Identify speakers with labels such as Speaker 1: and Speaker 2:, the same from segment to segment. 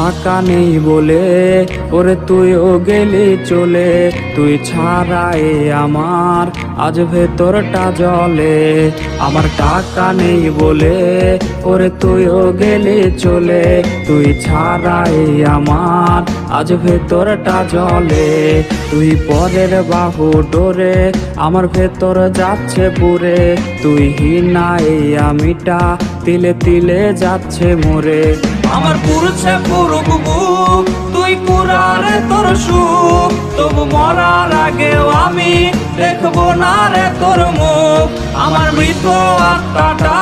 Speaker 1: টাকা নেই বলে ওরে তুইও গেলি চলে, তুই ছাড়াই আমার আজ ভেতরটা জ্বলে। আমার টাকা নেই বলে ওরে তুইও গেলি চলে, তুই ছাড়াই আমার আজ ভেতরটা জ্বলে। তুই পরের বাহু ডোরে আমার ভেতর যাচ্ছে পুরে, তুই হিনাই আমিটা তিলে তিলে যাচ্ছে মোরে।
Speaker 2: আমার পুরছে পুরুক বুক, তুই পুরারে তোর সুখ, তবু মরার আগেও আমি দেখবো না রে তোর মুখ। আমার মৃত আত্মাটা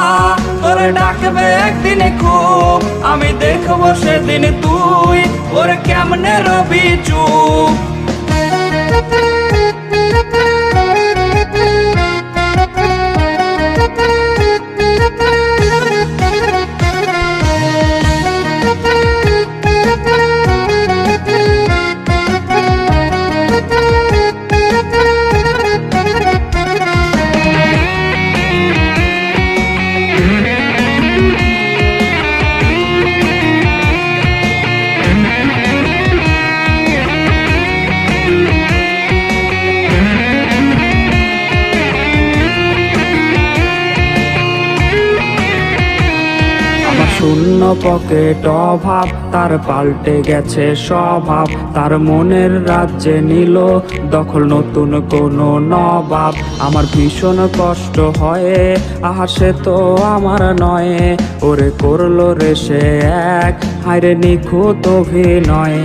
Speaker 2: তোরে ডাকবে একদিন খুব, আমি দেখবো সেদিন তুই ওরে কেমনে রবি চুপ।
Speaker 1: শূন্য পকেট অভাব, তার পাল্টে গেছে স্বভাব, তার মনের রাজ্যে নিল দখল নতুন কোনো নবাব। আমার ভীষণ কষ্ট হয়, আহা সে তো আমার নয়, ওরে করলো রে সে এক হায়রে নিখুঁত অভিনয়।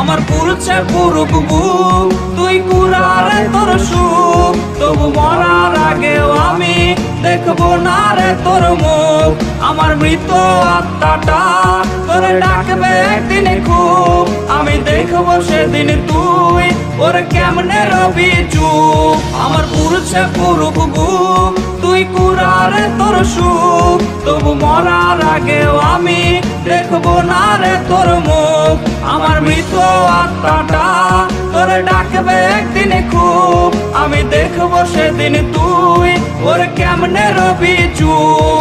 Speaker 2: আমার পুরছে পুরুক বুক, তুই পুরারে তোর সুখ, তবু মরার আগেও আমি দেখবো না রে তোর মুখ। আমার মৃত আত্মাটা তোরে ডাকবে একদিন খুব, আমি দেখবো সেদিন তুই ওরে কেমনে রবি চুপ। আমার পুরছে পুরুক বুক, তুই পুরারে তোর সুখ, তবু মরার আগেও আমি দেখবো না রে তোর মুখ। আমার মৃত আত্মাটা তোরে ডাকবে একদিন খুব, আমি দেখবো সেদিন তুই ওরে কেমনে রবি চুপ।